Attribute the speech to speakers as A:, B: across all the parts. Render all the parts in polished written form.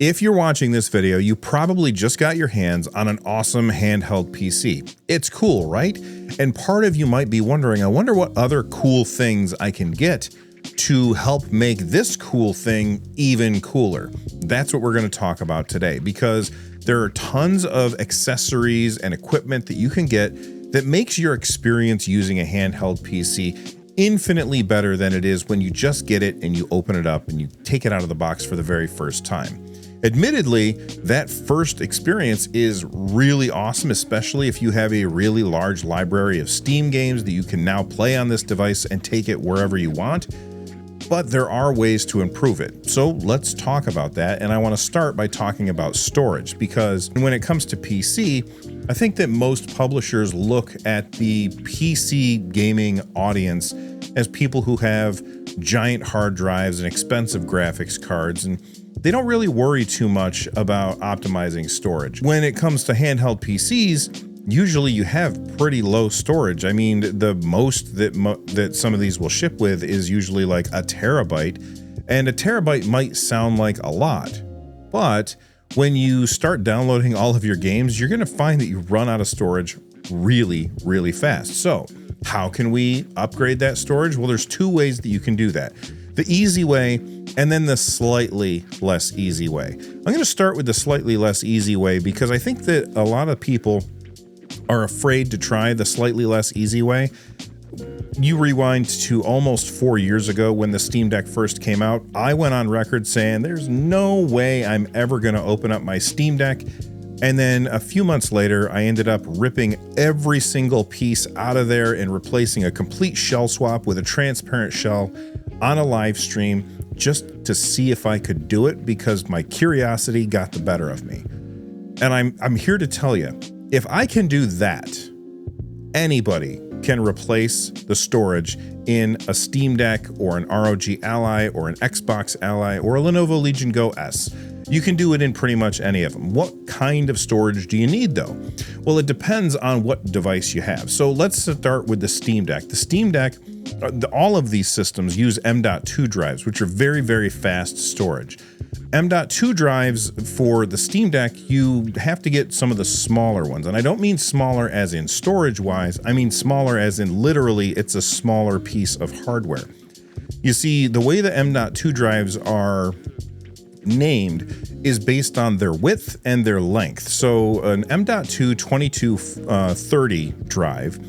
A: If you're watching this video, you probably just got your hands on an awesome handheld PC. It's cool, right? And part of you might be wondering, I wonder what other cool things I can get to help make this cool thing even cooler. That's what we're going to talk about today, because there are tons of accessories and equipment that you can get that makes your experience using a handheld PC infinitely better than it is when you just get it and you open it up and you take it out of the box for the very first time. Admittedly, that first experience is really awesome, especially if you have a really large library of Steam games that you can now play on this device and take it wherever you want. But there are ways to improve it. So let's talk about that. And I want to start by talking about storage, because when it comes to PC, I think that most publishers look at the PC gaming audience as people who have giant hard drives and expensive graphics cards, and they don't really worry too much about optimizing storage. When it comes to handheld PCs, usually you have pretty low storage. I mean, the most that some of these will ship with is usually like a terabyte, and a terabyte might sound like a lot, but when you start downloading all of your games, you're going to find that you run out of storage really, really fast. So how can we upgrade that storage? Well, there's two ways that you can do that. The easy way, and then the slightly less easy way. I'm going to start with the slightly less easy way because I think that a lot of people are afraid to try the slightly less easy way. You rewind to almost 4 years ago when the Steam Deck first came out. I went on record saying there's no way I'm ever going to open up my Steam Deck. And then a few months later, I ended up ripping every single piece out of there and replacing a complete shell swap with a transparent shell on a live stream just to see if I could do it, because my curiosity got the better of me. And I'm here to tell you, if I can do that, anybody can replace the storage in a Steam Deck or an ROG Ally or an Xbox Ally or a Lenovo Legion Go S. You can do it in pretty much any of them. What kind of storage do you need though? Well, it depends on what device you have. So let's start with the Steam Deck. The Steam Deck, all of these systems use M.2 drives, which are very, very fast storage. M.2 drives for the Steam Deck, you have to get some of the smaller ones. And I don't mean smaller as in storage wise, I mean smaller as in literally it's a smaller piece of hardware. You see, the way the M.2 drives are named is based on their width and their length. So an M.2 2230 drive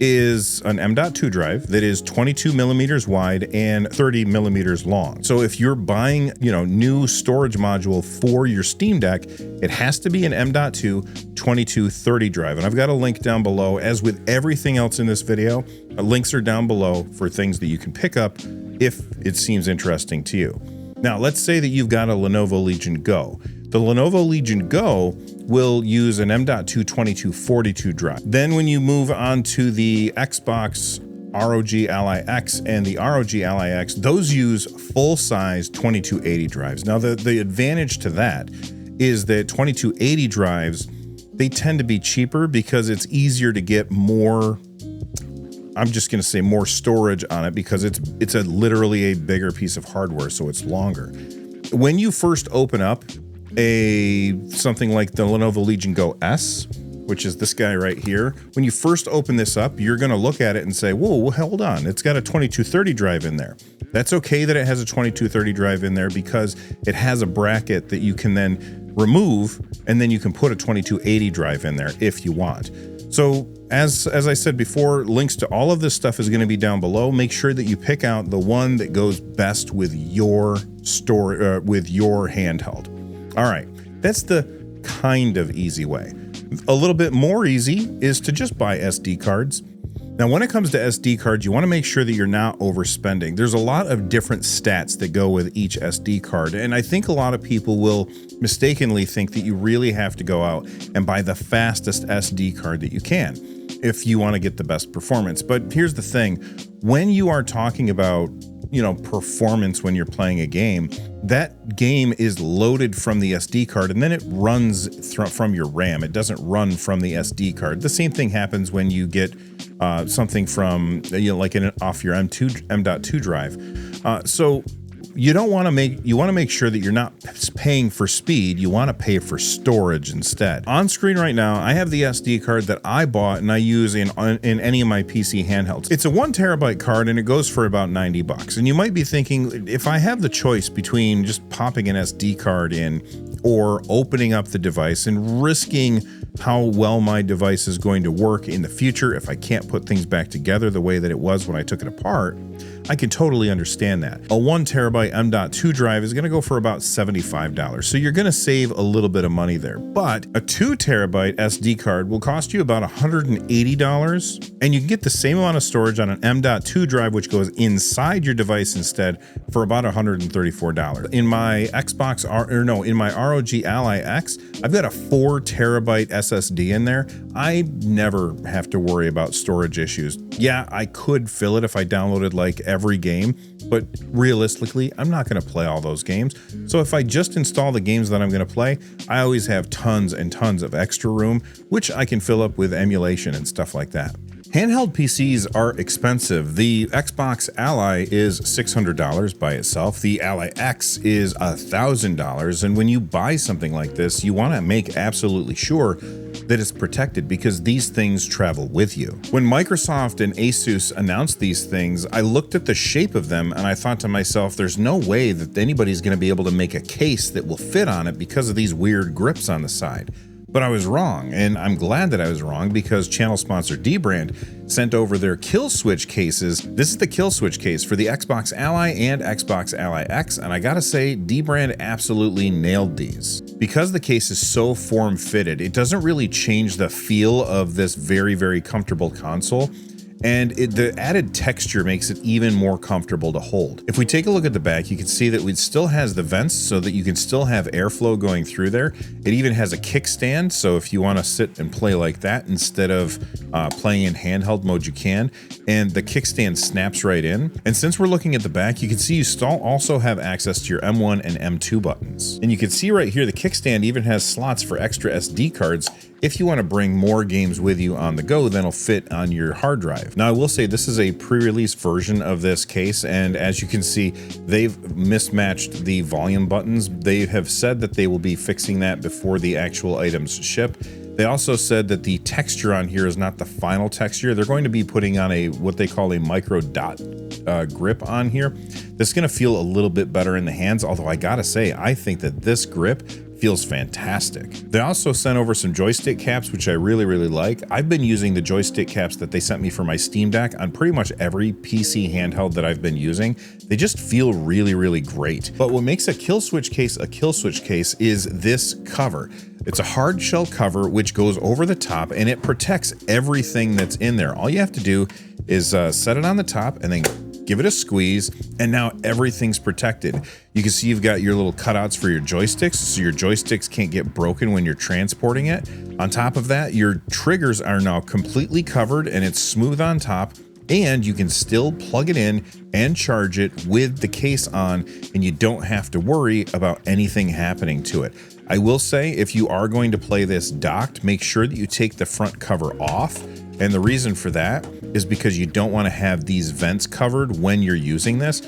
A: is an M.2 drive that is 22 millimeters wide and 30 millimeters long. So if you're buying, new storage module for your Steam Deck, it has to be an M.2 2230 drive. And I've got a link down below. As with everything else in this video, links are down below for things that you can pick up if it seems interesting to you. Now, let's say that you've got a Lenovo Legion Go. The Lenovo Legion Go will use an M.2 2242 drive. Then when you move on to the Xbox ROG Ally X and the ROG Ally X, those use full-size 2280 drives. Now, the advantage to that is that 2280 drives, they tend to be cheaper because it's easier to get more, I'm just going to say more storage on it, because it's literally a bigger piece of hardware, so it's longer. When you first open up something like the Lenovo Legion Go S, which is this guy right here, when you first open this up, you're going to look at it and say, whoa, hold on, it's got a 2230 drive in there. That's okay that it has a 2230 drive in there, because it has a bracket that you can then remove, and then you can put a 2280 drive in there if you want. So as I said before, links to all of this stuff is going to be down below. Make sure that you pick out the one that goes best with your with your handheld. All right, that's the kind of easy way. A little bit more easy is to just buy SD cards. Now, when it comes to SD cards, you want to make sure that you're not overspending. There's a lot of different stats that go with each SD card, and I think a lot of people will mistakenly think that you really have to go out and buy the fastest SD card that you can if you want to get the best performance. But here's the thing, when you are talking about performance when you're playing a game, that game is loaded from the SD card and then it runs from your RAM. It doesn't run from the SD card. The same thing happens when you get something from, like off your M.2 drive. So you want to make sure that you're not paying for speed. You want to pay for storage instead. On screen right now, I have the SD card that I bought and I use in any of my PC handhelds. It's a 1 terabyte card and it goes for about $90. And you might be thinking, if I have the choice between just popping an SD card in or opening up the device and risking how well my device is going to work in the future if I can't put things back together the way that it was when I took it apart, I can totally understand that. A 1 terabyte M.2 drive is going to go for about $75, so you're going to save a little bit of money there. But a 2 terabyte SD card will cost you about $180, and you can get the same amount of storage on an M.2 drive, which goes inside your device instead, for about $134. In my in my ROG Ally X, I've got a 4 terabyte SSD in there. I never have to worry about storage issues. Yeah, I could fill it if I downloaded like every game, but realistically, I'm not going to play all those games. So if I just install the games that I'm going to play, I always have tons and tons of extra room, which I can fill up with emulation and stuff like that. Handheld PCs are expensive. The Xbox Ally is $600 by itself. The Ally X is $1,000. And when you buy something like this, you want to make absolutely sure that it's protected because these things travel with you. When Microsoft and Asus announced these things, I looked at the shape of them and I thought to myself, there's no way that anybody's going to be able to make a case that will fit on it because of these weird grips on the side. But I was wrong, and I'm glad that I was wrong because channel sponsor dbrand sent over their kill switch cases. This is the kill switch case for the Xbox Ally and Xbox Ally X, and I gotta say, dbrand absolutely nailed these. Because the case is so form-fitted, it doesn't really change the feel of this very, very comfortable console. And the added texture makes it even more comfortable to hold. If we take a look at the back, you can see that it still has the vents so that you can still have airflow going through there. It even has a kickstand, so if you want to sit and play like that instead of playing in handheld mode, you can. And the kickstand snaps right in. And since we're looking at the back, you can see you also have access to your M1 and M2 buttons. And you can see right here, the kickstand even has slots for extra SD cards if you want to bring more games with you on the go than will fit on your hard drive. Now, I will say this is a pre-release version of this case, and as you can see, they've mismatched the volume buttons. They have said that they will be fixing that before the actual items ship. They also said that the texture on here is not the final texture. They're going to be putting on what they call a micro dot grip on here. This is going to feel a little bit better in the hands, although I gotta say, I think that this grip feels fantastic. They also sent over some joystick caps, which I really, really like. I've been using the joystick caps that they sent me for my Steam Deck on pretty much every PC handheld that I've been using. They just feel really, really great. But what makes a kill switch case is this cover. It's a hard shell cover which goes over the top and it protects everything that's in there. All you have to do is set it on the top and then give it a squeeze, and now everything's protected. You can see you've got your little cutouts for your joysticks, so your joysticks can't get broken when you're transporting it. On top of that, your triggers are now completely covered and it's smooth on top, and you can still plug it in and charge it with the case on, and you don't have to worry about anything happening to it. I will say, if you are going to play this docked, make sure that you take the front cover off. And the reason for that is because you don't want to have these vents covered when you're using this.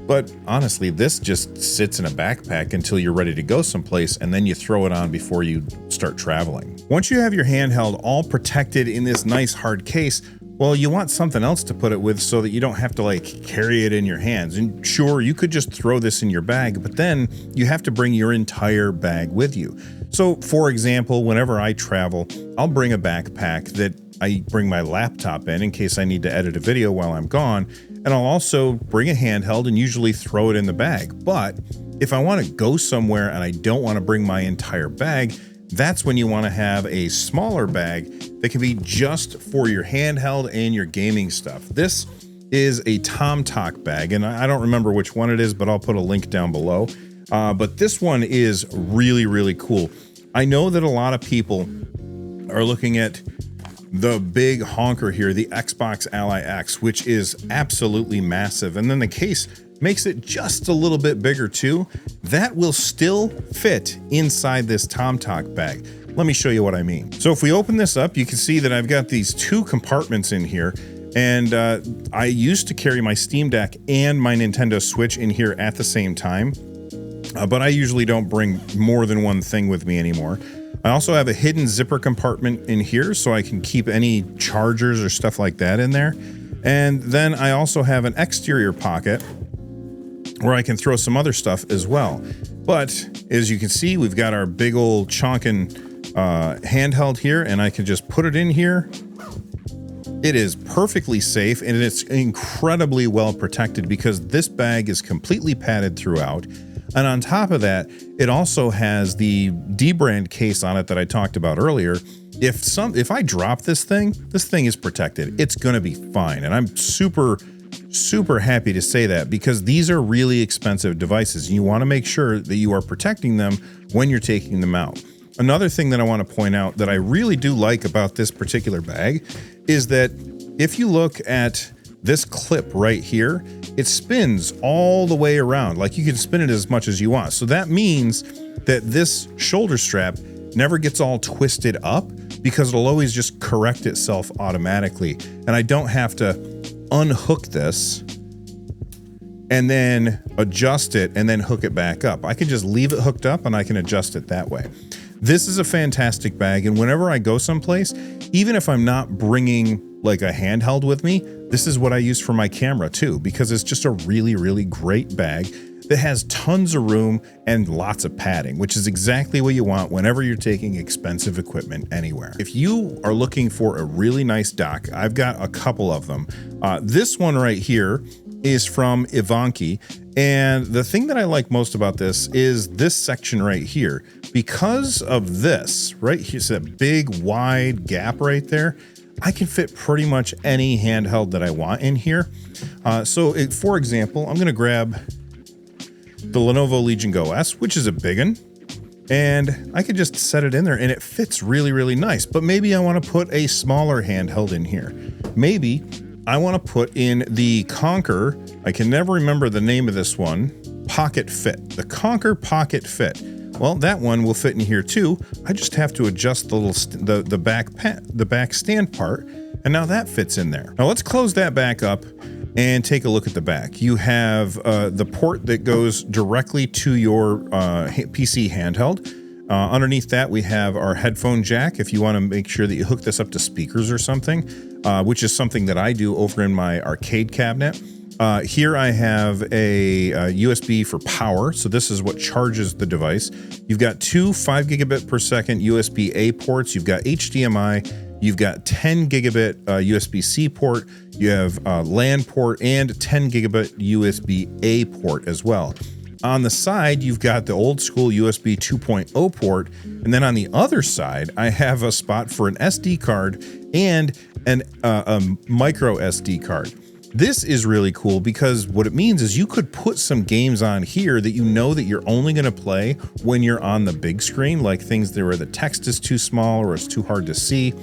A: But honestly, this just sits in a backpack until you're ready to go someplace, and then you throw it on before you start traveling. Once you have your handheld all protected in this nice hard case, well, you want something else to put it with so that you don't have to like carry it in your hands. And sure, you could just throw this in your bag, but then you have to bring your entire bag with you. So for example, whenever I travel, I'll bring a backpack that I bring my laptop in case I need to edit a video while I'm gone. And I'll also bring a handheld and usually throw it in the bag. But if I want to go somewhere and I don't want to bring my entire bag, that's when you want to have a smaller bag that can be just for your handheld and your gaming stuff. This is a TomTalk bag, and I don't remember which one it is, but I'll put a link down below. But this one is really, really cool. I know that a lot of people are looking at the big honker here, the Xbox Ally X, which is absolutely massive. And then the case makes it just a little bit bigger too. That will still fit inside this TomTalk bag. Let me show you what I mean. So if we open this up, you can see that I've got these two compartments in here. And I used to carry my Steam Deck and my Nintendo Switch in here at the same time, but I usually don't bring more than one thing with me anymore. I also have a hidden zipper compartment in here so I can keep any chargers or stuff like that in there. And then I also have an exterior pocket where I can throw some other stuff as well. But as you can see, we've got our big old chonkin handheld here, and I can just put it in here. It is perfectly safe, and it's incredibly well protected because this bag is completely padded throughout. And on top of that, it also has the D-brand case on it that I talked about earlier. If I drop this thing is protected. It's going to be fine. And I'm super happy to say that because these are really expensive devices. You want to make sure that you are protecting them when you're taking them out. Another thing that I want to point out that I really do like about this particular bag is that if you look at this clip right here, it spins all the way around. Like you can spin it as much as you want. So that means that this shoulder strap never gets all twisted up because it'll always just correct itself automatically. And I don't have to unhook this and then adjust it and then hook it back up. I can just leave it hooked up and I can adjust it that way. This is a fantastic bag, and whenever I go someplace, even if I'm not bringing like a handheld with me, this is what I use for my camera too, because it's just a really great bag that has tons of room and lots of padding, which is exactly what you want whenever you're taking expensive equipment anywhere. If you are looking for a really nice dock, I've got a couple of them. This one right here is from Ivanki, and the thing that I like most about this is this section right here. Because of this, right here's that big wide gap right there, I can fit pretty much any handheld that I want in here. For example, I'm going to grab the Lenovo Legion Go S, which is a big one, and I could just set it in there and it fits really nice. But maybe I want to put a smaller handheld in here. Maybe I want to put in the Conquer, I can never remember the name of this one, Pocket Fit. The Conquer Pocket Fit. Well, that one will fit in here too. I just have to adjust the little the back stand part, and now that fits in there. Now let's close that back up and take a look at the back. You have the port that goes directly to your PC handheld. Underneath that, we have our headphone jack if you want to make sure that you hook this up to speakers or something, which is something that I do over in my arcade cabinet. Here I have a USB for power, so this is what charges the device. You've got two 5 gigabit per second USB-A ports. You've got HDMI. You've got 10 gigabit USB-C port. You have LAN port and 10 gigabit USB-A port as well. On the side, you've got the old school USB 2.0 port. And then on the other side, I have a spot for an SD card and a micro SD card. This is really cool because what it means is you could put some games on here that you know that you're only going to play when you're on the big screen, like things where the text is too small or it's too hard to see.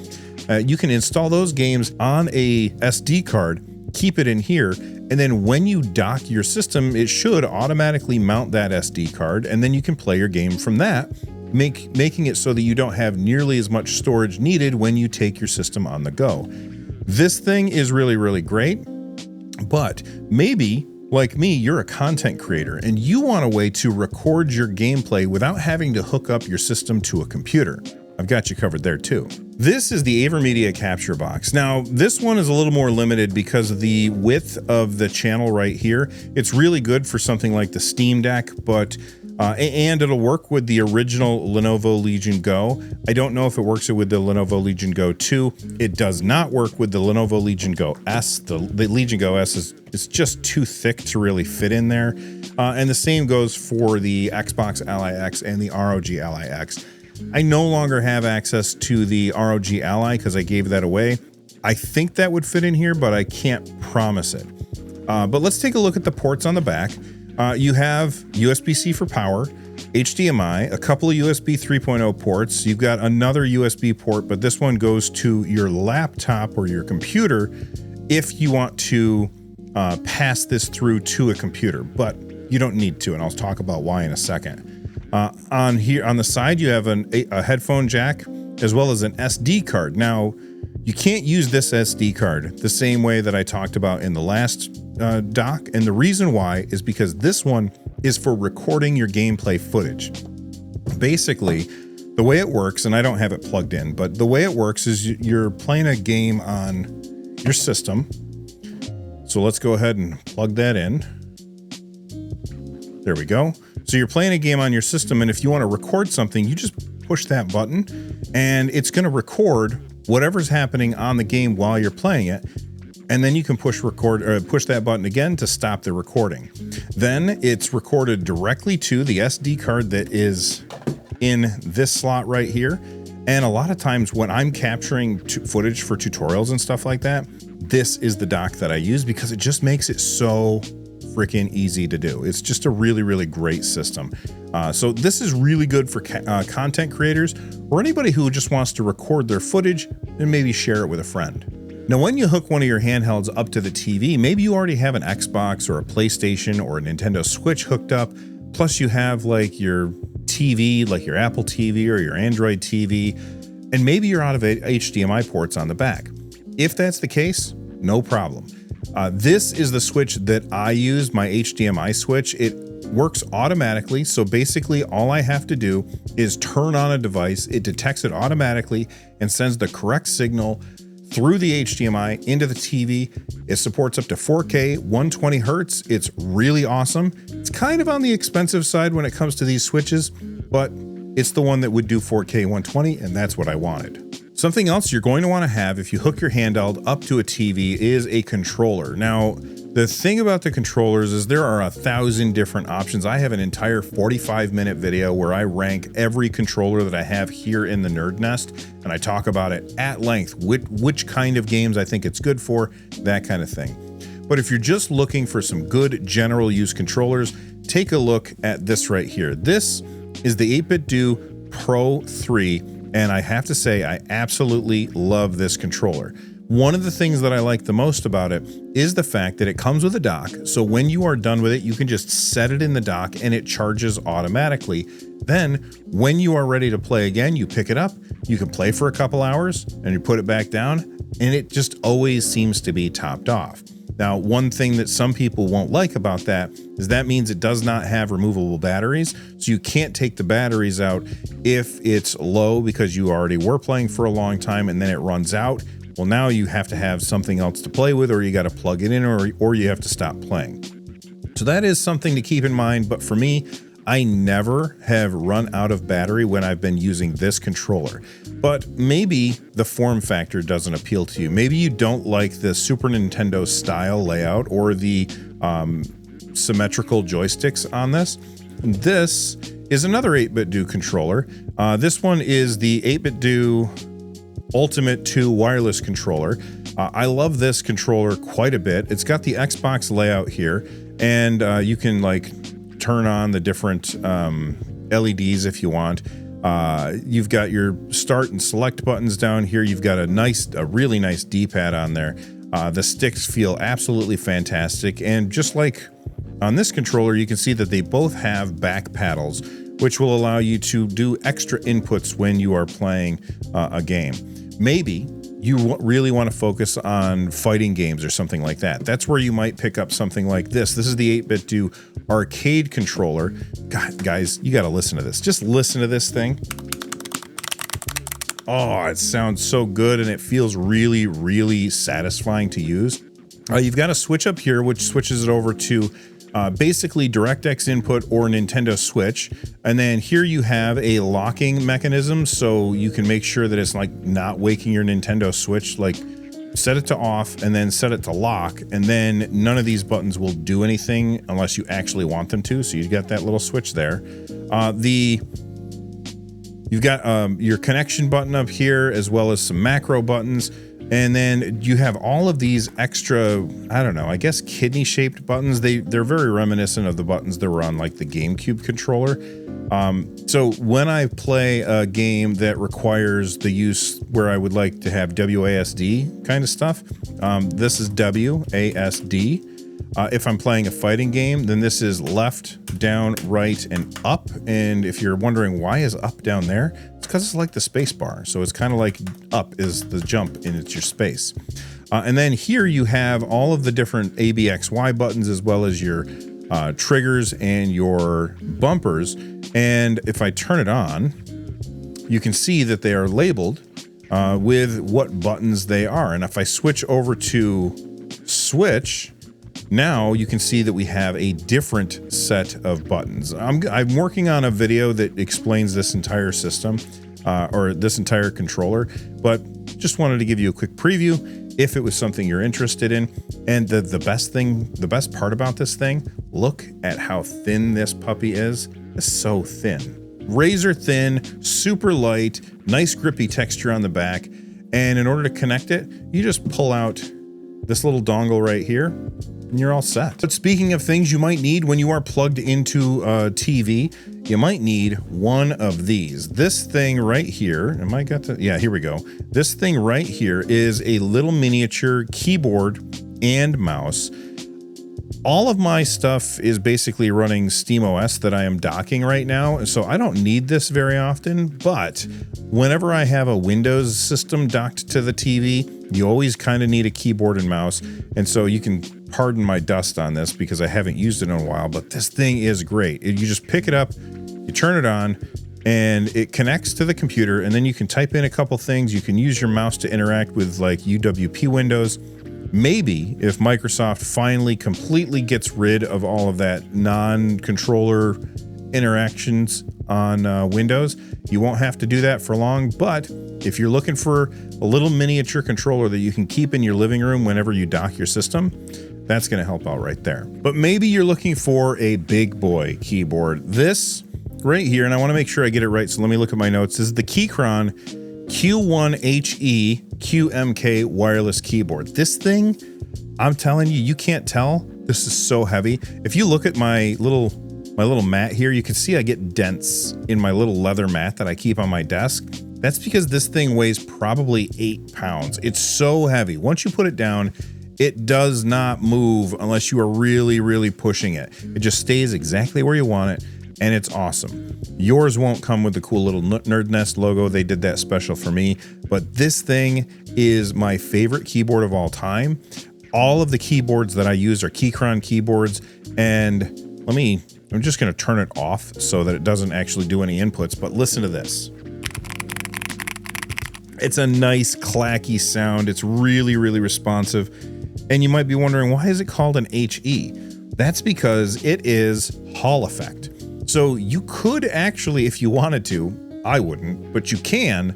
A: You can install those games on a SD card, keep it in here, and then when you dock your system, it should automatically mount that SD card, and then you can play your game from that, making it so that you don't have nearly as much storage needed when you take your system on the go. This thing is really great. But maybe, like me, you're a content creator and you want a way to record your gameplay without having to hook up your system to a computer. I've got you covered there too. This is the AverMedia Capture Box. Now, this one is a little more limited because of the width of the channel right here. It's really good for something like the Steam Deck, but and it'll work with the original Lenovo Legion Go. I don't know if it works with the Lenovo Legion Go 2. It does not work with the Lenovo Legion Go S. The Legion Go S is just too thick to really fit in there. And the same goes for the Xbox Ally X and the ROG Ally X. I no longer have access to the ROG Ally because I gave that away. I think that would fit in here, but I can't promise it. But let's take a look at the ports on the back. You have USB-C for power, HDMI, a couple of USB 3.0 ports. You've got another USB port, but this one goes to your laptop or your computer if you want to pass this through to a computer, but you don't need to, and I'll talk about why in a second. On the side, you have a headphone jack as well as an SD card. Now, You can't use this SD card the same way that I talked about in the last dock. And the reason why is because this one is for recording your gameplay footage. Basically, the way it works, and I don't have it plugged in, but the way it works is you're playing a game on your system. So let's go ahead and plug that in. There we go. So you're playing a game on your system, and if you want to record something, you just push that button, and it's going to record whatever's happening on the game while you're playing it. And then you can push record or push that button again to stop the recording. Then it's recorded directly to the SD card that is in this slot right here. And a lot of times when I'm capturing footage for tutorials and stuff like that, this is the dock that I use because it just makes it so freaking easy to do. It's just a really, really great system. So this is really good for content creators or anybody who just wants to record their footage and maybe share it with a friend. Now, when you hook one of your handhelds up to the TV, maybe you already have an Xbox or a PlayStation or a Nintendo Switch hooked up, plus you have like your TV, like your Apple TV or your Android TV, and maybe you're out of HDMI ports on the back. If that's the case, no problem. This is the switch that I use, my HDMI switch. It works automatically. So basically all I have to do is turn on a device. It detects it automatically and sends the correct signal through the HDMI into the TV. It supports up to 4K, 120 hertz. It's really awesome. It's kind of on the expensive side when it comes to these switches, but it's the one that would do 4K 120, and that's what I wanted. Something else you're going to want to have if you hook your handheld up to a TV is a controller. Now, the thing about the controllers is there are 1,000 different options. I have an entire 45-minute video where I rank every controller that I have here in the NerdNest, and I talk about it at length, which kind of games I think it's good for, that kind of thing. But if you're just looking for some good general use controllers, take a look at this right here. This is the 8BitDo Pro 3, and I have to say I absolutely love this controller. One of the things that I like the most about it is the fact that it comes with a dock. So when you are done with it, you can just set it in the dock and it charges automatically. Then when you are ready to play again, you pick it up, you can play for a couple hours and you put it back down, and it just always seems to be topped off. Now, one thing that some people won't like about that is that means it does not have removable batteries. So you can't take the batteries out if it's low because you already were playing for a long time and then it runs out. Well, now you have to have something else to play with, or you got to plug it in, or you have to stop playing. So that is something to keep in mind. But for me, I never have run out of battery when I've been using this controller. But maybe the form factor doesn't appeal to you. Maybe you don't like the Super Nintendo style layout or the symmetrical joysticks on this. This is another 8BitDo controller. This one is the 8BitDo Ultimate 2 wireless controller. I love this controller quite a bit. It's got the Xbox layout here, and you can like turn on the different LEDs if you want. You've got your start and select buttons down here. You've got a really nice D-pad on there. The sticks feel absolutely fantastic, and just like on this controller, you can see that they both have back paddles, which will allow you to do extra inputs when you are playing a game. Maybe you really want to focus on fighting games or something like that. That's where you might pick up something like this. This is the 8BitDo arcade controller. God, guys, you got to listen to this. Just listen to this thing. Oh, it sounds so good, and it feels really, really satisfying to use. You've got a switch up here, which switches it over to basically DirectX input or Nintendo Switch. And then here you have a locking mechanism, so you can make sure that it's like not waking your Nintendo Switch. Like set it to off and then set it to lock, and then none of these buttons will do anything unless you actually want them to. So you've got that little switch there. You've got your connection button up here, as well as some macro buttons. And then you have all of these extra, I don't know, I guess kidney-shaped buttons. They're very reminiscent of the buttons that were on like the GameCube controller. So when I play a game that requires the use where I would like to have WASD kind of stuff, this is WASD. If I'm playing a fighting game, then this is left, down, right, and up. And if you're wondering why is up down there, it's because it's like the space bar. So it's kind of like up is the jump and it's your space. And then here you have all of the different ABXY buttons as well as your triggers and your bumpers. And if I turn it on, you can see that they are labeled with what buttons they are. And if I switch over to switch, now you can see that we have a different set of buttons. I'm working on a video that explains this entire system or this entire controller, but just wanted to give you a quick preview if it was something you're interested in. And the best part about this thing, look at how thin this puppy is. It's so thin. Razor thin, super light, nice grippy texture on the back. And in order to connect it, you just pull out this little dongle right here and you're all set. But speaking of things you might need when you are plugged into a TV, you might need one of these. This thing right here, yeah, here we go. This thing right here is a little miniature keyboard and mouse. All of my stuff is basically running SteamOS that I am docking right now, so I don't need this very often, but whenever I have a Windows system docked to the TV, you always kind of need a keyboard and mouse, and so you can pardon my dust on this because I haven't used it in a while, but this thing is great. You just pick it up, you turn it on, and it connects to the computer, and then you can type in a couple things. You can use your mouse to interact with like UWP windows. Maybe if Microsoft finally completely gets rid of all of that non-controller interactions on Windows, you won't have to do that for long. But if you're looking for a little miniature controller that you can keep in your living room whenever you dock your system, that's going to help out right there. But maybe you're looking for a big boy keyboard. This right here, and I want to make sure I get it right, so let me look at my notes. This is the Keychron Q1HE QMK wireless keyboard. This thing, I'm telling you, you can't tell. This is so heavy. If you look at my little mat here, you can see I get dents in my little leather mat that I keep on my desk. That's because this thing weighs probably 8 pounds. It's so heavy. Once you put it down, it does not move unless you are really, really pushing it. It just stays exactly where you want it. And it's awesome. Yours won't come with the cool little NerdNest logo. They did that special for me. But this thing is my favorite keyboard of all time. All of the keyboards that I use are Keychron keyboards. And I'm just going to turn it off so that it doesn't actually do any inputs. But listen to this. It's a nice clacky sound. It's really, really responsive. And you might be wondering, why is it called an HE? That's because it is Hall effect. So you could actually, if you wanted to, I wouldn't, but you can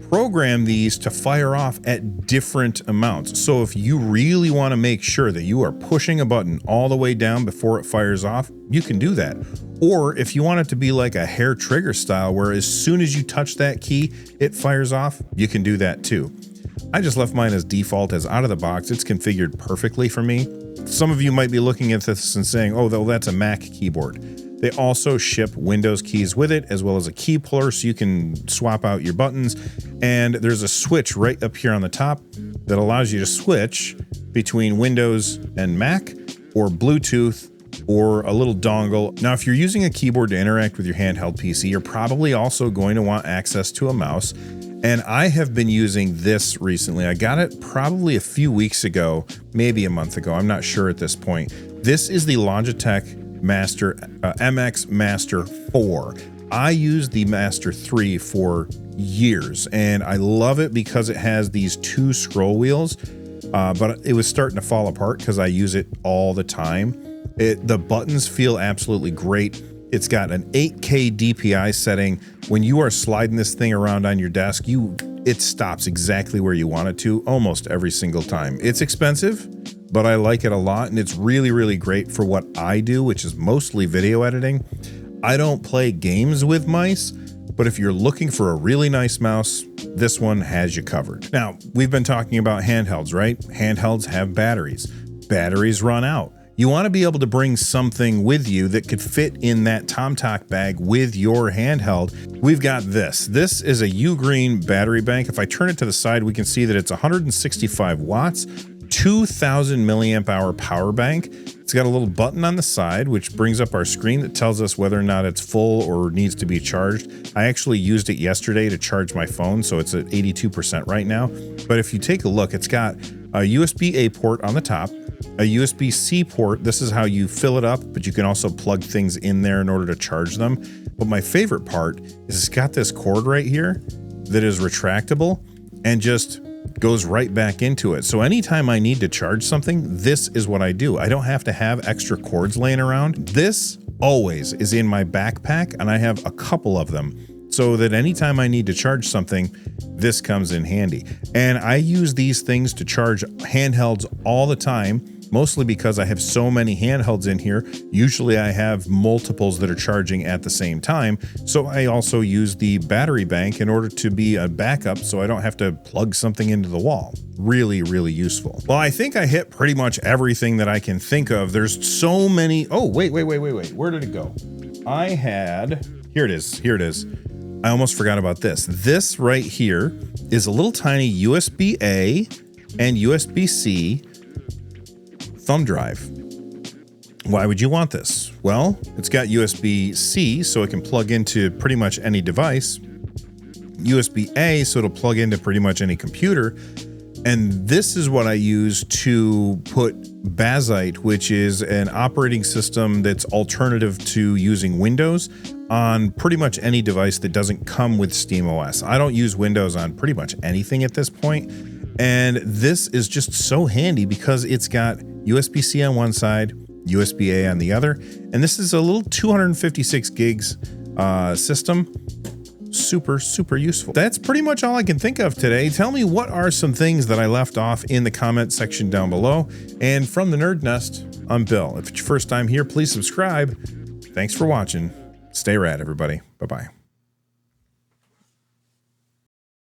A: program these to fire off at different amounts. So if you really want to make sure that you are pushing a button all the way down before it fires off, you can do that. Or if you want it to be like a hair trigger style, where as soon as you touch that key, it fires off, you can do that too. I just left mine as default, as out of the box. It's configured perfectly for me. Some of you might be looking at this and saying, oh, that's a Mac keyboard. They also ship Windows keys with it, as well as a key puller so you can swap out your buttons. And there's a switch right up here on the top that allows you to switch between Windows and Mac, or Bluetooth, or a little dongle. Now, if you're using a keyboard to interact with your handheld PC, you're probably also going to want access to a mouse. And I have been using this recently. I got it probably a few weeks ago, maybe a month ago. I'm not sure at this point. This is the Logitech MX Master 4. I used the Master 3 for years, and I love it because it has these 2 scroll wheels, but it was starting to fall apart because I use it all the time. The buttons feel absolutely great. It's got an 8K DPI setting. When you are sliding this thing around on your desk, it stops exactly where you want it to almost every single time. It's expensive, but I like it a lot, and it's really, really great for what I do, which is mostly video editing. I don't play games with mice, but if you're looking for a really nice mouse, this one has you covered. Now, we've been talking about handhelds, right? Handhelds have batteries. Batteries run out. You want to be able to bring something with you that could fit in that TomTalk bag with your handheld. We've got this. This is a Ugreen battery bank. If I turn it to the side, we can see that it's 165 watts, 2,000 milliamp hour power bank. It's got a little button on the side, which brings up our screen that tells us whether or not it's full or needs to be charged. I actually used it yesterday to charge my phone, so it's at 82% right now. But if you take a look, it's got a USB-A port on the top, a USB-C port. This is how you fill it up, but you can also plug things in there in order to charge them. But my favorite part is it's got this cord right here that is retractable and just goes right back into it. So anytime I need to charge something, this is what I do. I don't have to have extra cords laying around. This always is in my backpack, and I have a couple of them, so that anytime I need to charge something, this comes in handy. And I use these things to charge handhelds all the time, mostly because I have so many handhelds in here. Usually I have multiples that are charging at the same time. So I also use the battery bank in order to be a backup, so I don't have to plug something into the wall. Really, really useful. Well, I think I hit pretty much everything that I can think of. There's so many. Oh, wait. Where did it go? Here it is. I almost forgot about this. This right here is a little tiny USB-A and USB-C thumb drive. Why would you want this? Well, it's got USB-C, so it can plug into pretty much any device. USB-A, so it'll plug into pretty much any computer. And this is what I use to put Bazite, which is an operating system that's alternative to using Windows, on pretty much any device that doesn't come with SteamOS. I don't use Windows on pretty much anything at this point. And this is just so handy because it's got USB-C on one side, USB-A on the other. And this is a little 256 gigs system. Super, super useful. That's pretty much all I can think of today. Tell me, what are some things that I left off in the comment section down below. And from the Nerd Nest, I'm Bill. If it's your first time here, please subscribe. Thanks for watching. Stay rad, everybody. Bye-bye.